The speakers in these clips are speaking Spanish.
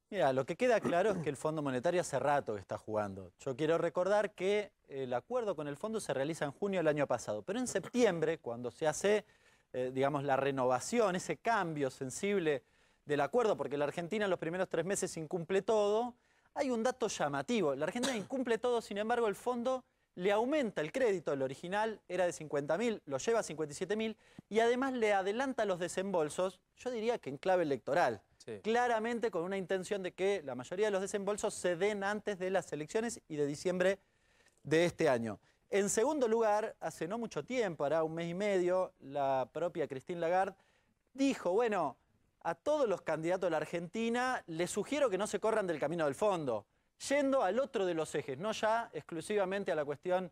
Mira, lo que queda claro es que el Fondo Monetario hace rato que está jugando. Yo quiero recordar que el acuerdo con el fondo se realiza en junio del año pasado, pero en septiembre, cuando se hace, digamos, la renovación, ese cambio sensible del acuerdo, porque la Argentina en los primeros 3 meses incumple todo, hay un dato llamativo. La Argentina incumple todo, sin embargo, el fondo le aumenta el crédito, el original era de 50.000, lo lleva a 57.000 y además le adelanta los desembolsos, yo diría que en clave electoral. Sí. Claramente con una intención de que la mayoría de los desembolsos se den antes de las elecciones y de diciembre de este año. En segundo lugar, hace no mucho tiempo, hará un mes y medio, la propia Christine Lagarde dijo, bueno, a todos los candidatos de la Argentina les sugiero que no se corran del camino del fondo, yendo al otro de los ejes, no ya exclusivamente a la cuestión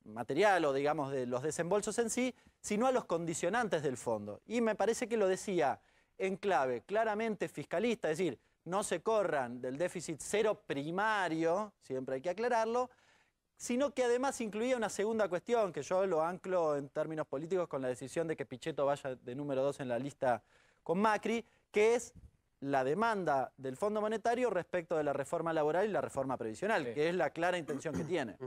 material o digamos de los desembolsos en sí, sino a los condicionantes del fondo. Y me parece que lo decía en clave claramente fiscalista, es decir, no se corran del déficit cero primario, siempre hay que aclararlo, sino que además incluía una segunda cuestión, que yo lo anclo en términos políticos con la decisión de que Pichetto vaya de número 2 en la lista con Macri, que es la demanda del Fondo Monetario respecto de la reforma laboral y la reforma previsional, Sí. que es la clara intención que tiene.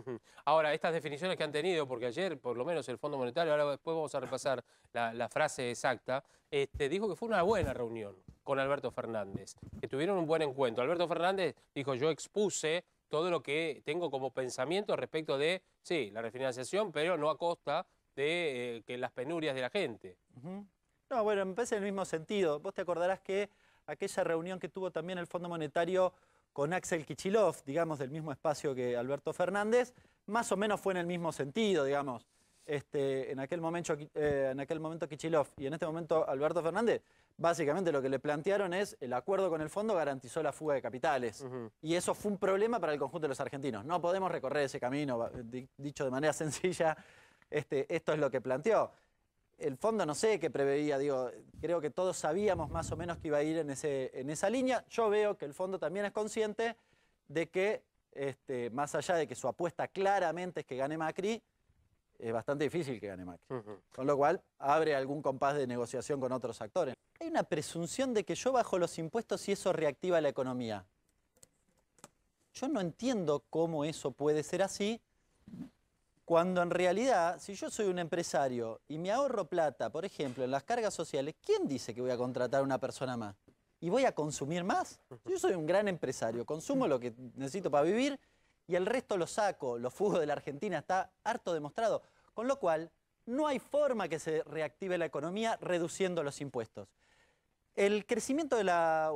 Ahora, estas definiciones que han tenido, porque ayer, por lo menos, el Fondo Monetario, ahora después vamos a repasar la frase exacta, dijo que fue una buena reunión con Alberto Fernández, que tuvieron un buen encuentro. Alberto Fernández dijo, yo expuse todo lo que tengo como pensamiento respecto de, sí, la refinanciación, pero no a costa de que las penurias de la gente. No, bueno, me parece en el mismo sentido. Vos te acordarás que aquella reunión que tuvo también el Fondo Monetario con Axel Kicillof, digamos, del mismo espacio que Alberto Fernández, más o menos fue en el mismo sentido, digamos. En aquel momento Kicillof y en este momento Alberto Fernández, básicamente lo que le plantearon es el acuerdo con el fondo garantizó la fuga de capitales. Y eso fue un problema para el conjunto de los argentinos. No podemos recorrer ese camino, dicho de manera sencilla, esto es lo que planteó. El fondo no sé qué preveía, digo, creo que todos sabíamos más o menos que iba a ir en esa línea. Yo veo que el fondo también es consciente de que, más allá de que su apuesta claramente es que gane Macri, es bastante difícil que gane Macri. Con lo cual, abre algún compás de negociación con otros actores. Hay una presunción de que yo bajo los impuestos y eso reactiva la economía. Yo no entiendo cómo eso puede ser así, cuando en realidad, si yo soy un empresario y me ahorro plata, por ejemplo, en las cargas sociales, ¿quién dice que voy a contratar a una persona más? ¿Y voy a consumir más? Yo soy un gran empresario, consumo lo que necesito para vivir y el resto lo saco, lo fugo de la Argentina, está harto demostrado. Con lo cual, no hay forma que se reactive la economía reduciendo los impuestos. El crecimiento de la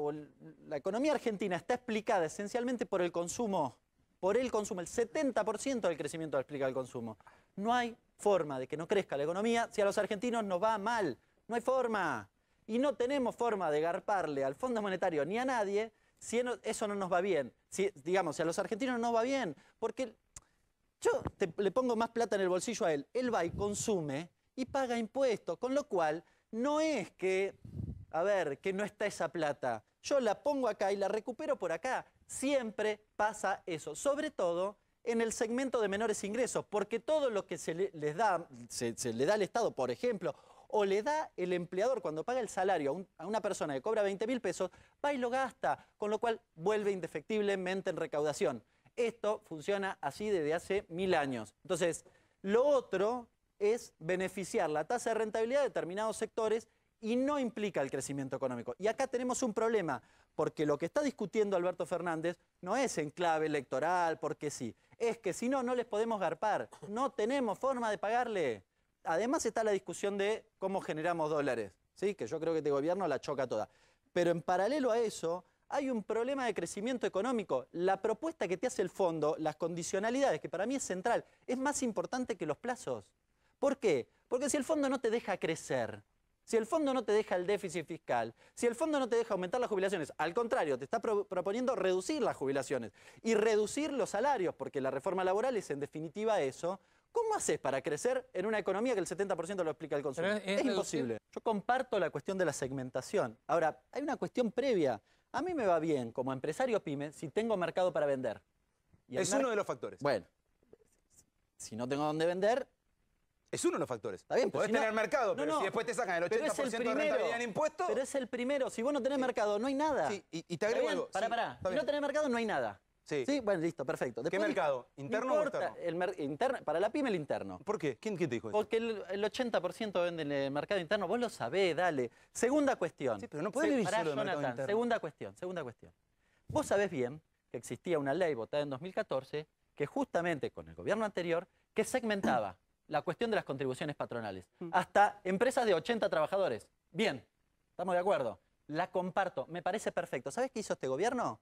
economía argentina está explicada esencialmente por el consumo. Por el consumo, el 70% del crecimiento lo explica el consumo. No hay forma de que no crezca la economía si a los argentinos nos va mal. No hay forma. Y no tenemos forma de garparle al Fondo Monetario ni a nadie si eso no nos va bien. Si, digamos, si a los argentinos no nos va bien. Porque yo le pongo más plata en el bolsillo a él. Él va y consume y paga impuestos. Con lo cual, no es que, a ver, que no está esa plata. Yo la pongo acá y la recupero por acá. Siempre pasa eso, sobre todo en el segmento de menores ingresos, porque todo lo que se le da al Estado, por ejemplo, o le da el empleador cuando paga el salario a una persona que cobra 20.000 pesos, va y lo gasta, con lo cual vuelve indefectiblemente en recaudación. Esto funciona así desde hace 1000 años. Entonces, lo otro es beneficiar la tasa de rentabilidad de determinados sectores y no implica el crecimiento económico. Y acá tenemos un problema, porque lo que está discutiendo Alberto Fernández no es en clave electoral, porque sí. Es que si no, no les podemos garpar. No tenemos forma de pagarle. Además está la discusión de cómo generamos dólares, ¿sí? Que yo creo que este gobierno la choca toda. Pero en paralelo a eso, hay un problema de crecimiento económico. La propuesta que te hace el fondo, las condicionalidades, que para mí es central, es más importante que los plazos. ¿Por qué? Porque si el fondo no te deja crecer, si el fondo no te deja el déficit fiscal, si el fondo no te deja aumentar las jubilaciones, al contrario, te está proponiendo reducir las jubilaciones y reducir los salarios, porque la reforma laboral es en definitiva eso, ¿cómo haces para crecer en una economía que el 70% lo explica el consumo? Es imposible. Yo comparto la cuestión de la segmentación. Ahora, hay una cuestión previa. A mí me va bien como empresario pyme si tengo mercado para vender. Es uno de los factores. Bueno, si no tengo dónde vender, Es uno de los factores. Está bien, pero podés si no- tener mercado, No, pero no, si después te sacan el pero 80% es el de rentabilidad en impuestos... Pero es el primero. Si vos no tenés mercado, no hay nada. Sí, y te ¿Está agrego bien? algo. Pará, Sí, pará. está Si bien. no tenés mercado, no hay nada. Sí. Bueno, listo, perfecto. ¿Qué mercado? ¿Interno o no importa, externo? para la pyme el interno. ¿Por qué? ¿Quién te dijo eso? Porque el 80% vende en el mercado interno. Vos lo sabés, dale. Segunda cuestión. Sí, pero no podés vivir Pará, solo del mercado Jonathan, interno. segunda cuestión. Vos sabés bien que existía una ley votada en 2014 que justamente con el gobierno anterior que segmentaba la cuestión de las contribuciones patronales hasta empresas de 80 trabajadores. Bien, estamos de acuerdo. La comparto, me parece perfecto. ¿Sabés qué hizo este gobierno?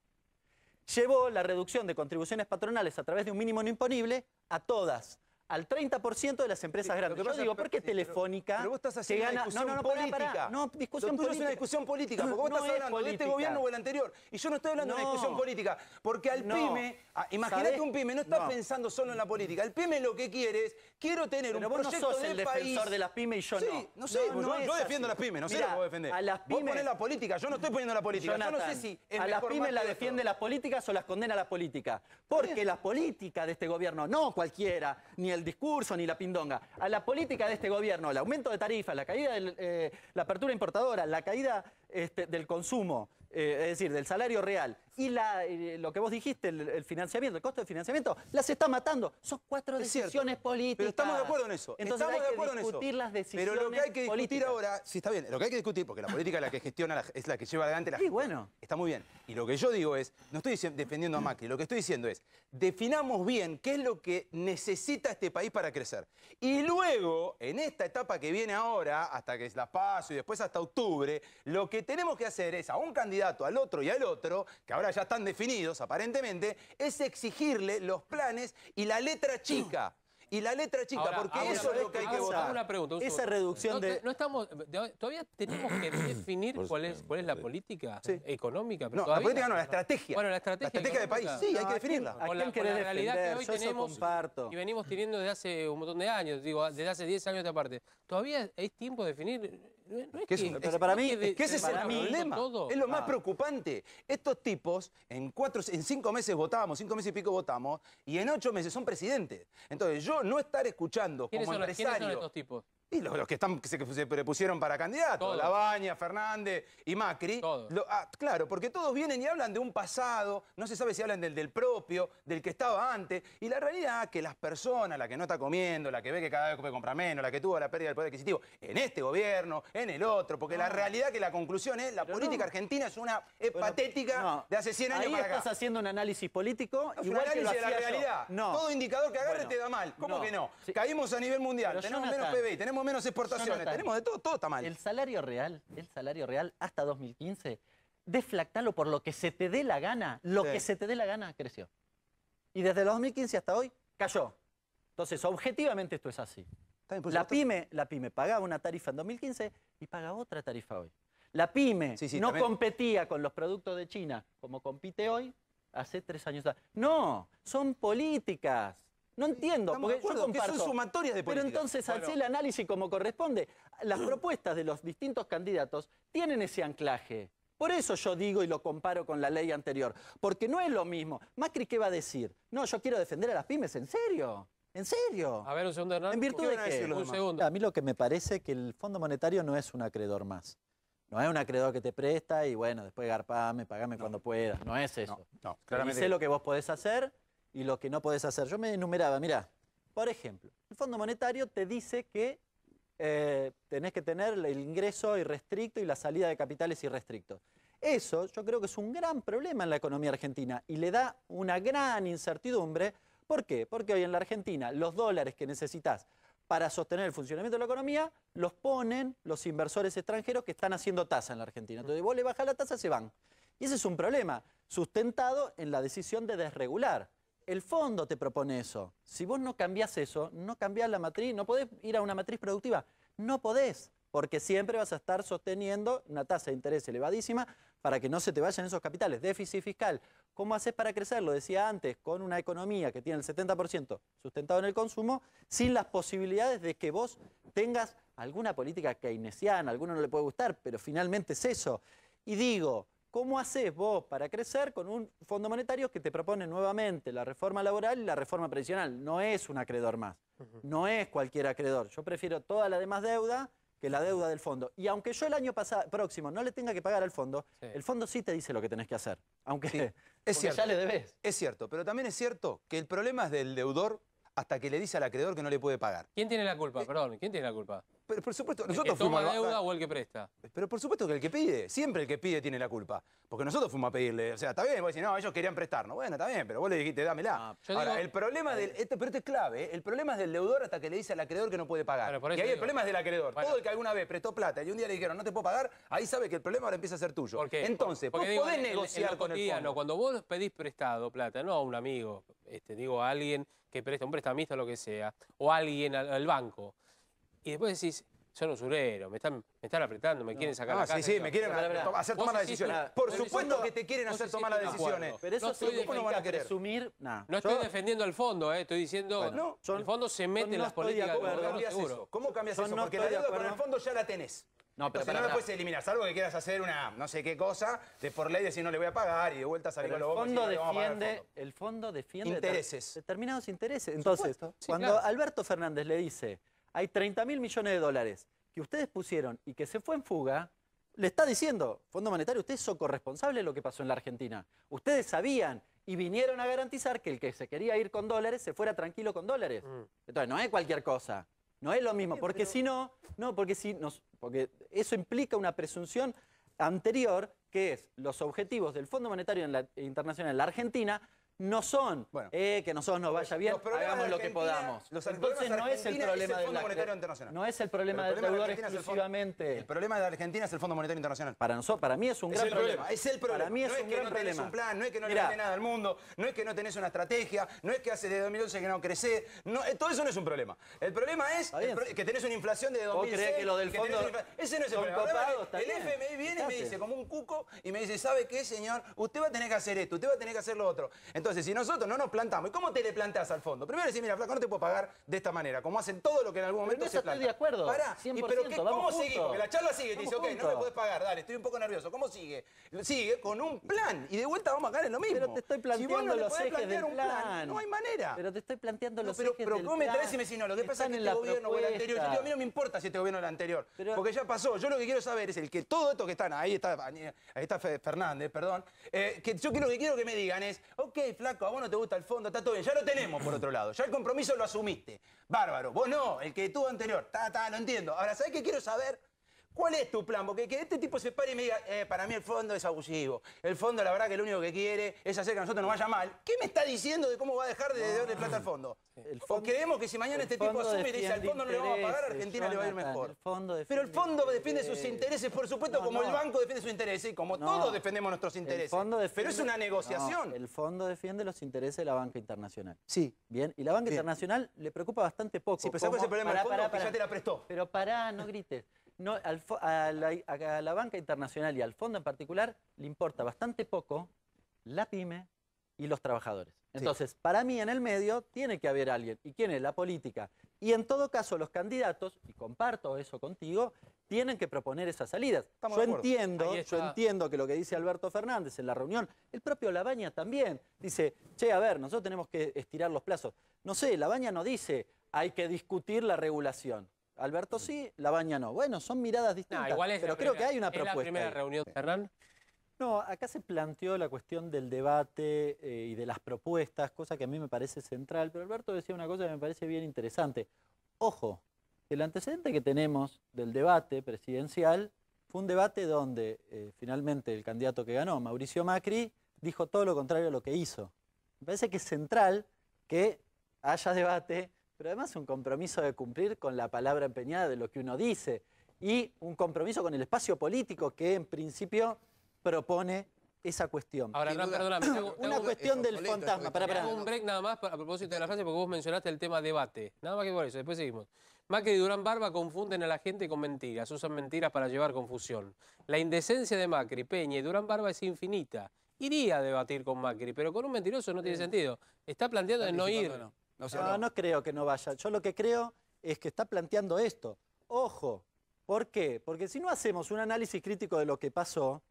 Llevó la reducción de contribuciones patronales a través de un mínimo no imponible a todas, al 30% de las empresas Sí, grandes. lo que Yo pasa- digo, ¿por qué sí, pero- Telefónica pero vos estás haciendo que una gana... discusión pará, política. No, discusión Lo tuyo es política. una discusión política, porque vos No estás es hablando de este política. gobierno o el anterior. Y yo no estoy hablando de una No. discusión política. Porque al No. pyme, imagínate ¿Sabés? un pyme, no está No. pensando solo en la política. El pyme lo que quiere es, quiero tener Pero un vos no proyecto sos de el país. defensor de las pymes y yo no. Sí, no sé, No yo es defiendo a así. las pymes, no sé Mirá, lo que vos defendés. a las Vos pymes- ponés la política, yo no estoy poniendo la política. Yo no Jonathan, sé si es a las mejor pymes más las que defiende otro. las políticas o las condena la política. Porque la política de este gobierno, no cualquiera, ni el discurso, ni la pindonga. A la política de este gobierno, el aumento de tarifas, la caída de la apertura importadora, la caída del consumo, es decir, del salario real, y lo que vos dijiste, el financiamiento, el costo de financiamiento, las está matando. Son 4 Es cierto. decisiones políticas. Pero estamos de acuerdo en eso. Entonces estamos hay de acuerdo que en eso. discutir las decisiones Pero lo que hay que discutir políticas. ahora, sí está bien, lo que hay que discutir, porque la política es la que gestiona, es la que lleva adelante la Sí, gestión. bueno. Está muy bien. Y lo que yo digo es, no estoy defendiendo a Macri, lo que estoy diciendo es, definamos bien qué es lo que necesita este país para crecer. Y luego, en esta etapa que viene ahora, hasta que es la PASO y después hasta octubre, lo que tenemos que hacer es a un candidato, al otro y al otro, que ahora ya están definidos aparentemente, es exigirle los planes y la letra chica. Y la letra chica, Ahora, porque ahora, eso es lo que hay que hago votar. una pregunta, un Esa segundo. reducción de... No estamos, todavía tenemos que definir cuál es la política económica. Pero No, la todavía- política no, la estrategia. Bueno, la estrategia de país, económica. sí, hay No, que definirla. ¿a Con quién la querés realidad que defender? hoy Yo eso tenemos comparto. y venimos teniendo desde hace un montón de años, digo, desde hace 10 años de aparte. Todavía es tiempo de definir. No es Que es- que- pero para no mí, de- Es que ese es el para mí, problema. todo. Es lo más Ah. preocupante. Estos tipos, en 5 meses votábamos, 5 meses y pico votamos, y en 8 meses son presidentes. Entonces, yo no estar escuchando ¿Quiénes como son empresario... estos tipos? Y los que se prepusieron para candidato, Todos. Labaña, Fernández y Macri. Todos. Claro, porque todos vienen y hablan de un pasado, no se sabe si hablan del propio, del que estaba antes. Y la realidad es que las personas, la que no está comiendo, la que ve que cada vez puede comprar menos, la que tuvo la pérdida del poder adquisitivo, en este gobierno, en el otro, porque la realidad que la conclusión es, la Pero política no. argentina es una Bueno, patética no. de hace 100 años Ahí para acá. estás haciendo un análisis político, Es un igual que lo análisis de la hacía yo. realidad. No. Todo indicador que agarre Bueno, te da mal. ¿Cómo no. que no? Sí. Caímos a nivel mundial, Pero, tenemos Jonathan, menos PBI, tenemos menos exportaciones, Jonathan, tenemos de todo está mal. El salario real hasta 2015, deflactalo por lo que se te dé la gana, Sí. que se te dé la gana creció. Y desde el 2015 hasta hoy cayó. Entonces, objetivamente esto es así. Está bien, pues La vos estás- pyme pagaba una tarifa en 2015 y paga otra tarifa hoy. La pyme Sí, no también. competía con los productos de China como compite hoy hace 3 años. No, son políticas. No entiendo, Estamos de porque yo acuerdo, que son comparto. sumatorias de Pero políticas. entonces, Bueno. hacé el análisis como corresponde. Las propuestas de los distintos candidatos tienen ese anclaje. Por eso yo digo y lo comparo con la ley anterior. Porque no es lo mismo. Macri, ¿qué va a decir? No, yo quiero defender a las pymes. ¿En serio? ¿En serio? A ver, un segundo, Hernán. ¿En virtud ¿Qué de van a decir qué? los Un demás? segundo. A mí lo que me parece que el Fondo Monetario no es un acreedor más. No es un acreedor que te presta y bueno, después garpame, pagame cuando puedas. No es eso. No, Y claramente. sé lo que vos podés hacer y lo que no podés hacer. Yo me enumeraba, mirá, por ejemplo, el Fondo Monetario te dice que tenés que tener el ingreso irrestricto y la salida de capitales irrestrictos. Eso yo creo que es un gran problema en la economía argentina y le da una gran incertidumbre. ¿Por qué? Porque hoy en la Argentina los dólares que necesitas para sostener el funcionamiento de la economía los ponen los inversores extranjeros que están haciendo tasa en la Argentina. Entonces vos le bajás la tasa, se van. Y ese es un problema sustentado en la decisión de desregular. El fondo te propone eso. Si vos no cambiás eso, no cambiás la matriz, no podés ir a una matriz productiva. No podés, porque siempre vas a estar sosteniendo una tasa de interés elevadísima para que no se te vayan esos capitales. Déficit fiscal. ¿Cómo haces para crecer? Lo decía antes, con una economía que tiene el 70% sustentado en el consumo, sin las posibilidades de que vos tengas alguna política keynesiana. A alguno no le puede gustar, pero finalmente es eso. Y digo, ¿cómo haces vos para crecer con un Fondo Monetario que te propone nuevamente la reforma laboral y la reforma previsional? No es un acreedor más, no es cualquier acreedor. Yo prefiero toda la demás deuda que la deuda del fondo. Y aunque yo el año próximo no le tenga que pagar al fondo, el fondo sí te dice lo que tenés que hacer. Aunque Sí, es cierto. ya le debes. Es cierto, pero también es cierto que el problema es del deudor hasta que le dice al acreedor que no le puede pagar. ¿Quién tiene la culpa? Perdón, ¿quién tiene la culpa? Pero por supuesto, ¿El que nosotros toma fuimos deuda o el que presta? Pero por supuesto que el que pide, siempre el que pide tiene la culpa. Porque nosotros fuimos a pedirle, o sea, está bien, vos decís, no, ellos querían prestarnos. Bueno, está bien, pero vos le dijiste, dámela. Ahora, el problema del, pero esto es clave, ¿eh? El problema es del deudor hasta que le dice al acreedor que no puede pagar. Bueno, por Y eso ahí el digo. problema es del acreedor. Bueno. Todo el que alguna vez prestó plata y un día le dijeron, no te puedo pagar, ahí sabe que el problema ahora empieza a ser tuyo. ¿Por qué? Entonces, Porque vos digo, podés en negociar lo con el cotidiano, fondo. cuando vos pedís prestado plata, no a un amigo, digo a alguien que presta, un prestamista o lo que sea, o a alguien al banco, y después decís, son usureros, me están apretando, me quieren sacar la casa. Sí, me quieren hacer tomar las Vos hiciste decisiones. una- Por vos supuesto hiciste- que te quieren vos hacer hiciste tomar las un acuerdo. decisiones. Pero eso No estoy significa ¿cómo no van a querer? presumir. Nah, No estoy defendiendo al fondo, estoy diciendo, Bueno, el fondo se mete en no las estoy de políticas del acuerdo. ¿Cómo gobierno, cambias seguro. eso? ¿Cómo cambias Yo eso? no Porque estoy la de deuda con acuerdo. el fondo ya la tenés. No, pero Entonces no la puedes eliminar, salvo que quieras hacer una no sé qué cosa, de por ley decir no le voy a pagar y de vuelta salir Pero con los el bocos y fondo decir, no le vamos a pagar al defiende, fondo. el fondo defiende Intereses. determinados intereses. Entonces, supuesto. Sí, cuando claro. Alberto Fernández le dice, hay 30.000 millones de dólares que ustedes pusieron y que se fue en fuga, le está diciendo, Fondo Monetario, ustedes son corresponsables de lo que pasó en la Argentina. Ustedes sabían y vinieron a garantizar que el que se quería ir con dólares se fuera tranquilo con dólares. Entonces, no es cualquier cosa. No es lo mismo, porque si no, porque eso implica una presunción anterior, que es los objetivos del Fondo Monetario Internacional en la Argentina no son Bueno. que nosotros nos vaya bien, Los problemas hagamos de lo que Argentina- podamos. los Entonces problemas de no es el Argentina problema es el del Fondo Monetario Internacional. no es el problema Pero del el problema de deudor Argentina es el fondo- exclusivamente. El problema de Argentina es el Fondo Monetario Internacional. Para mí es un gran problema. Es el problema. Para mí es no es un que gran no tenés problema. un plan, no es que no le Mirá, gané nada al mundo, no es que no tenés una estrategia, no es que hace de 2011 que no crecés. No, todo eso no es un problema. El problema es Está bien. que tenés una inflación de ¿Vos 2006. creés que lo del tenés fondo una ese no es el son problema. El problema copados? es Está que el bien. FMI viene y me Fíjate. dice como un cuco y me dice, ¿sabe qué, señor? Usted va a tener que hacer esto, usted va a tener que hacer lo otro. Entonces, si nosotros no nos plantamos, ¿y cómo te le plantás al fondo? Primero decir, mira, flaco, no te puedo pagar de esta manera, como hacen todo lo que en algún Pero momento en se eso planta. estoy de acuerdo, Pará, 100%, pero ¿cómo vamos sigue? juntos. Porque la charla sigue, te dice, Vamos ok, no me juntos. podés pagar, dale, estoy un poco nervioso. ¿Cómo sigue? Sigue con un plan y de vuelta vamos a caer en lo mismo. Pero te estoy Si planteando vos no le los podés ejes plantear del un plan. no hay manera. Pero te estoy planteando los pero, ejes pero del ¿cómo me plan. traes y me decís, no, lo que pasa es Están que en este la gobierno o el anterior, yo propuesta. digo, a mí no me importa si este gobierno o el anterior, Pero- porque ya pasó. Yo lo que quiero saber es el que todo esto que están, ahí está Fernández, perdón, que yo lo que quiero que me digan es, ok, flaco, a vos no te gusta el fondo, está todo bien, ya lo tenemos por otro lado, ya el compromiso lo asumiste, bárbaro, vos no, el que tuvo anterior, lo entiendo. Ahora, ¿sabés qué quiero saber? ¿Cuál es tu plan? Porque que este tipo se pare y me diga, para mí el fondo es abusivo. El fondo, la verdad, que lo único que quiere es hacer que a nosotros nos vaya mal. ¿Qué me está diciendo de cómo va a dejar de darle plata al fondo? El ¿O fondo- creemos que si mañana el este tipo fondo asume y dice al defiende fondo no le vamos a pagar, a intereses, Argentina le va a ir Jonathan, mejor? el fondo Pero el defiende fondo defiende sus intereses. intereses, por supuesto, No, como el no. banco defiende sus intereses y como No. todos defendemos nuestros intereses. El fondo defiende- Pero es una negociación. No, el fondo defiende los intereses de la banca internacional. Sí. Bien, y la banca Bien. internacional le preocupa bastante poco. Sí, pero ¿sabes cuál es el problema del fondo? Que ya te la prestó. Pero pará, no grites. No, a la banca internacional y al fondo en particular le importa bastante poco la pyme y los trabajadores. Entonces, para mí en el medio tiene que haber alguien. ¿Y quién es? La política. Y en todo caso los candidatos, y comparto eso contigo, tienen que proponer esas salidas. Estamos Yo de acuerdo. entiendo, Ahí está. yo entiendo que lo que dice Alberto Fernández en la reunión, el propio Labaña también dice, che, a ver, nosotros tenemos que estirar los plazos. No sé, Labaña no dice, hay que discutir la regulación. Alberto sí, Labaña no. Bueno, son miradas distintas, Igual es pero la creo primera- que hay una ¿Es propuesta. la primera ahí. reunión, Hernán? No, acá se planteó la cuestión del debate y de las propuestas, cosa que a mí me parece central, pero Alberto decía una cosa que me parece bien interesante. Ojo, el antecedente que tenemos del debate presidencial fue un debate donde finalmente el candidato que ganó, Mauricio Macri, dijo todo lo contrario a lo que hizo. Me parece que es central que haya debate, pero además un compromiso de cumplir con la palabra empeñada de lo que uno dice y un compromiso con el espacio político que en principio propone esa cuestión. Ahora, Sin Hernán, duda. perdóname. te hago- te Una hago- cuestión es del obsoleto, fantasma. esto Pará, que Te hago pará. un break nada más a propósito de la frase porque vos mencionaste el tema debate. Nada más que por eso, después seguimos. Macri y Durán Barba confunden a la gente con mentiras, usan mentiras para llevar confusión. La indecencia de Macri, Peña y Durán Barba es infinita. Iría a debatir con Macri, pero con un mentiroso no tiene sentido. Está planteando de no ir. No creo que no vaya. Yo lo que creo es que está planteando esto. Ojo, ¿por qué? Porque si no hacemos un análisis crítico de lo que pasó,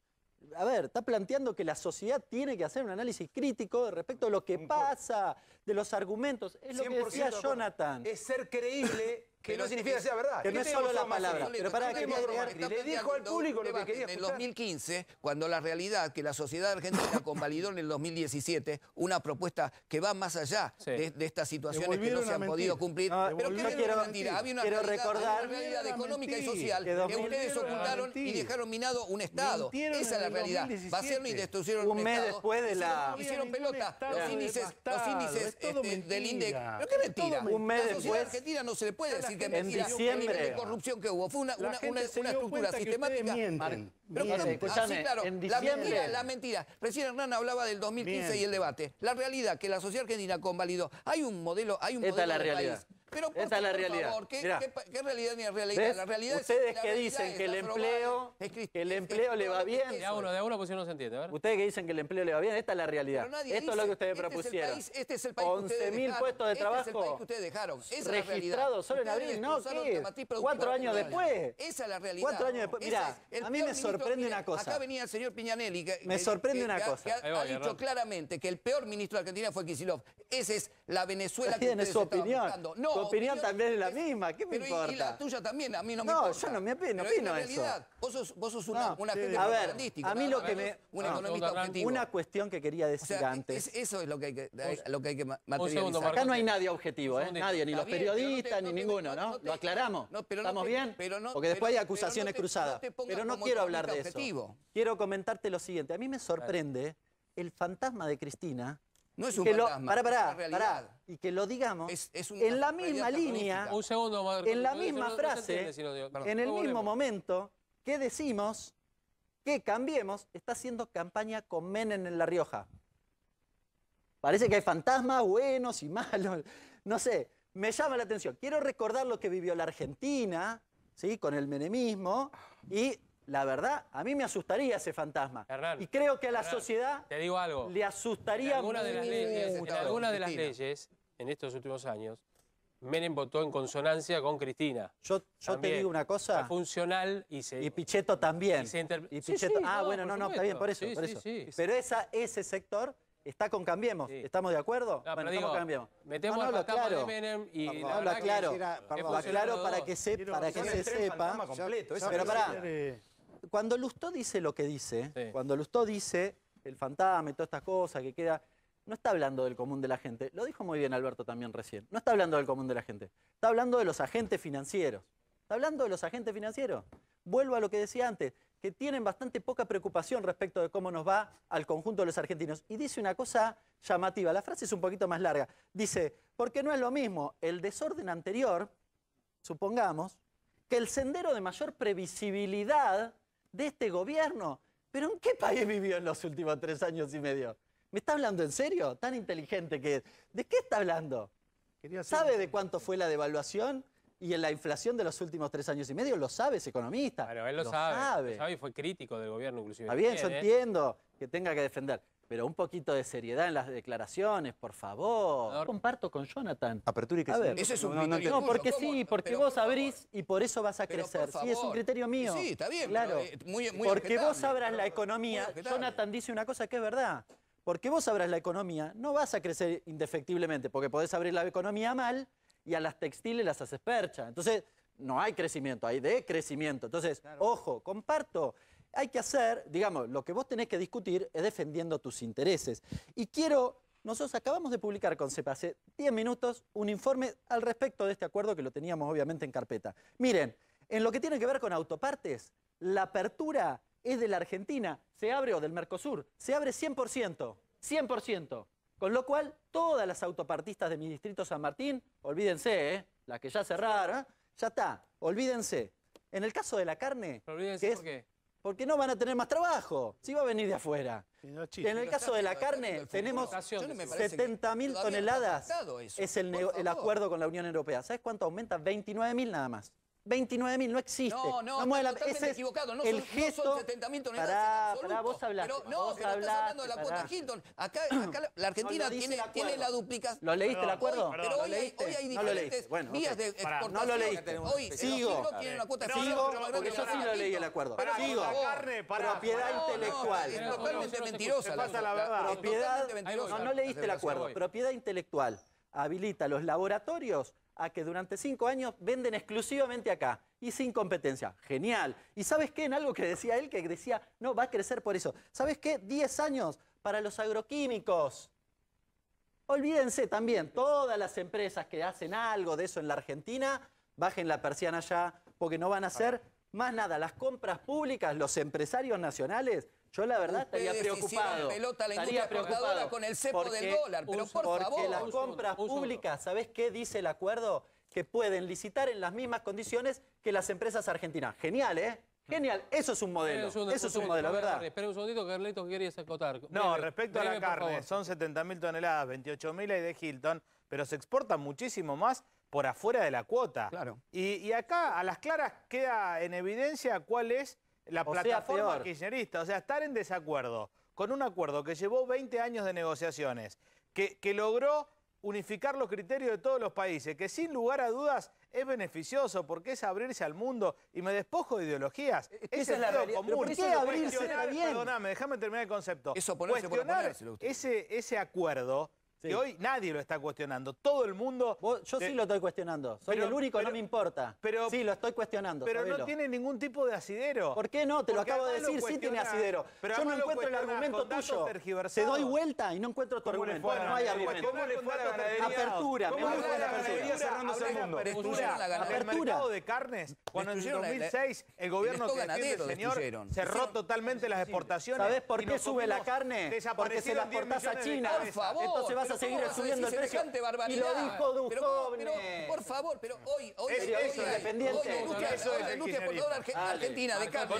A ver, está planteando que la sociedad tiene que hacer un análisis crítico respecto a lo que pasa, de los argumentos. Es lo que decía 100% Jonathan. Es ser creíble, que no significa que sea verdad. Que no es solo la palabra. Pero para que le dijo al público lo que quería En el escuchar. 2015, cuando la realidad que la sociedad argentina convalidó en el 2017 una propuesta que va más allá de estas situaciones que no se han podido cumplir. No, Pero yo ¿qué era una mentira? Había una quiero realidad, recordar- había una realidad económica y social que que 2000 ustedes ocultaron y dejaron minado un Estado. Mintieron Esa es la en el realidad. 2017. Vaciaron y destruyeron Un un mes Estado. después de la- Hicieron ningún pelota. Estado Los índices es todo del mentira. INDEC. ¿Pero qué mentira? Un mes La sociedad después- argentina no se le puede decir que es En mentira. diciembre- El nivel de corrupción que hubo fue una La gente se dio estructura cuenta que sistemática. ustedes mienten. Pero Miren, escúchame, claro, en la diciembre- mentira. Recién Hernán hablaba del 2015 Bien. y el debate. La realidad que la sociedad argentina convalidó. Hay un modelo, Esta es la de realidad. país. Pero Esta es la por realidad. favor, Mirá. ¿qué realidad ni realidad? ¿Ves? La realidad Ustedes la que realidad dicen que el está empleo, robada. Es que el empleo le va bien. De a uno, pues si no se entiende. A ver. Ustedes que dicen que el empleo le va bien, esta es la realidad. Pero nadie Esto es lo que dice, ustedes este es el propusieron. país- Este es el país que ustedes 11.000 dejaron. puestos de Este es el país trabajo que ustedes dejaron. Esa es la realidad. registrados solo en Ustedes abril, ¿no? destrozaron ¿Qué? la matriz productiva 4 años argentina. después. Esa es la realidad. 4 años después. Ese Mirá, es el a mí peor me ministro. sorprende Mire, una cosa. Acá venía el señor Piñanelli. Me sorprende una cosa. Que Ahí va, ha dicho Hernán. claramente que el peor ministro de Argentina fue Kicillof. Esa es la Venezuela que Tiene ustedes su estaban opinión. buscando. No, Tu opinión también es la misma. ¿Qué me pero importa? Y la tuya también, a mí no me No, importa. yo no me opino Pero es la eso. realidad. Vos sos un No, agente a ver, propagandístico, a mí nada lo más. que me- Un no, economista Hernán, objetivo. Una cuestión que quería O decir sea, antes. eso es lo que hay que materializar. segundo, Acá no hay nadie objetivo, Un ¿eh? segundito. Nadie, ni Está los bien, pero periodistas, no ni te- ninguno, no ¿no? te- Lo aclaramos. no, pero no ¿Estamos te- bien? pero no- Porque después hay pero no acusaciones te- cruzadas. no te pongas Pero no como quiero hablar de eso. economista objetivo. Quiero comentarte lo siguiente. A mí me sorprende el fantasma de Cristina. No es un que lo, fantasma, es una realidad. pará, y que lo digamos Es una en la realidad misma línea, terrorífica. Un segundo, Marco, en la porque misma no se frase, entiende si no digo. en el Luego mismo volvemos. momento que decimos que Cambiemos está haciendo campaña con Menem en La Rioja. Parece que hay fantasmas buenos y malos. No sé, me llama la atención. Quiero recordar lo que vivió la Argentina, ¿sí? Con el menemismo. Y la verdad, a mí me asustaría ese fantasma. Hernán, y creo que a la Hernán, sociedad Te digo algo. le En asustaría alguna de las leyes, en mucho. alguna de las Cristina. leyes, en estos últimos años, Menem votó en consonancia con Cristina. Yo te También. digo una cosa. Fue funcional y se... Y Pichetto también. Y se inter- Y Sí, Pichetto- sí, ah, no, bueno, por no, está bien, por eso. supuesto. por Sí, eso. sí, sí. Pero ese sector está con Cambiemos. Sí. ¿Estamos de acuerdo? No, pero bueno, digo, estamos con Cambiemos. metemos No, el hablo fantasma claro. de Menem y Perdón, la Habla verdad claro. que Perdón. es Habla funcional claro los para dos. que se Son sepa. fantasma completo. Esa Pero es la pará. realidad. Cuando Lustó dice lo que dice, Sí. cuando Lustó dice el fantasma y todas estas cosas que queda, no está hablando del común de la gente. Lo dijo muy bien Alberto también recién. No está hablando del común de la gente. Está hablando de los agentes financieros. Está hablando de los agentes financieros. Vuelvo a lo que decía antes, que tienen bastante poca preocupación respecto de cómo nos va al conjunto de los argentinos. Y dice una cosa llamativa. La frase es un poquito más larga. Dice, porque no es lo mismo el desorden anterior, supongamos, que el sendero de mayor previsibilidad de este gobierno. ¿Pero en qué país vivió en los últimos 3 años y medio? ¿Me está hablando en serio? Tan inteligente que es. ¿De qué está hablando? ¿Sabe de cuánto fue la devaluación y en la inflación de los últimos 3 años y medio? Lo sabe ese economista. Claro, él lo sabe y fue crítico del gobierno inclusive. Está bien, yo También, entiendo que tenga que defender. Pero un poquito de seriedad en las declaraciones, por favor. Ahora- Comparto con Jonathan. Apertura y A ver. crecimiento. Ese es un No, no criterio No, tuyo, porque ¿cómo? sí, porque Pero vos por favor. abrís y por eso vas a Pero, crecer. por Sí, es un favor. criterio mío. Sí, está bien, Claro. pero, muy Porque vos objetable. abras la Muy economía, objetable. Jonathan dice una cosa que es verdad. Porque vos abras la economía, no vas a crecer indefectiblemente, porque podés abrir la economía mal y a las textiles las haces percha. Entonces, no hay crecimiento, hay decrecimiento. Entonces, ojo, comparto. Hay que hacer, digamos, lo que vos tenés que discutir es defendiendo tus intereses. Y nosotros acabamos de publicar con CEPA hace 10 minutos un informe al respecto de este acuerdo que lo teníamos obviamente en carpeta. Miren, en lo que tiene que ver con autopartes, la apertura es de la Argentina, se abre, o del Mercosur, se abre 100%, 100%. Con lo cual, todas las autopartistas de mi distrito San Martín, olvídense, las que ya cerraron, ya está, olvídense. En el caso de la carne, Pero olvídense, que ¿por qué? porque no van a tener más trabajo, si va a venir de afuera. En el caso de la carne, tenemos Yo no me parece que 70.000 todavía toneladas. está pactado eso, Es por el favor. acuerdo con la Unión Europea. ¿Sabes cuánto aumenta? 29.000 nada más. 29.000, no existe. No, está totalmente equivocado. No el son gesto. 70.000 toneladas en absoluto. Vos hablaste. Pero no, pero estás hablando de la cuota Hilton. Acá la Argentina tiene la duplicación. ¿Lo leíste el acuerdo? Pero hoy hay diferentes vías de exportación. No lo leíste. Hoy Sigo. tiene una cuota Sigo, porque yo sí lo leí el acuerdo. Sigo. Propiedad intelectual. Es totalmente mentirosa. Pasa la verdad. Propiedad. No leíste el acuerdo. Propiedad intelectual habilita a los laboratorios a que durante 5 años venden exclusivamente acá y sin competencia. Genial. ¿Y sabes qué? En algo que decía él, que decía, no, va a crecer por eso. ¿Sabes qué? 10 años para los agroquímicos. Olvídense también, todas las empresas que hacen algo de eso en la Argentina, bajen la persiana ya, porque no van a hacer más nada. Las compras públicas, los empresarios nacionales, yo la verdad estaría preocupado. Pelota la industria exportadora con el cepo del dólar, pero por favor. Porque las compras públicas, ¿sabés qué dice el acuerdo? Que pueden licitar en las mismas condiciones que las empresas argentinas. Genial, ¿eh? Genial, eso es un modelo. Eso es un modelo, ¿verdad? Espera un segundito, Carlitos, ¿qué querías acotar? No, respecto a la carne, son 70.000 toneladas, 28.000 hay de Hilton, pero se exporta muchísimo más por afuera de la cuota. Claro. Y acá, a las claras, queda en evidencia cuál es la plataforma kirchnerista. O sea, estar en desacuerdo con un acuerdo que llevó 20 años de negociaciones, que logró unificar los criterios de todos los países, que sin lugar a dudas es beneficioso porque es abrirse al mundo y me despojo de ideologías. Esa es la realidad. Común. ¿Por qué abrirse está bien? Perdóname, déjame terminar el concepto. Eso ponerse por Cuestionar oponerse, ese acuerdo, sí, que hoy nadie lo está cuestionando, todo el mundo... Yo sí lo estoy cuestionando, soy el único, no me importa. Sí, lo estoy cuestionando, pero sabelo. no tiene ningún tipo de asidero. ¿Por qué no? Te lo Porque acabo de además decir, sí tiene asidero. Pero Yo no además lo encuentro el cuestionás argumento con datos tuyo. Te tergiversados. doy vuelta y no encuentro tu ¿Cómo le argumento. fue a la No hay ganadería? argumento. ¿Cómo le fue a la ganadería? Apertura. ¿Cómo Me le fue a la gusta ganadería cerrándose el mundo? Destruyeron la ganadería. El mercado de carnes, cuando en el 2006 el gobierno que defiende el señor cerró totalmente las exportaciones. ¿Sabés por qué sube la carne? Porque se la exportás a China. Por favor. Entonces vas a seguir subiendo el precio. Y lo dijo Duhovne. Por favor, pero hoy Eso, independiente. la industria exportadora argentina de carne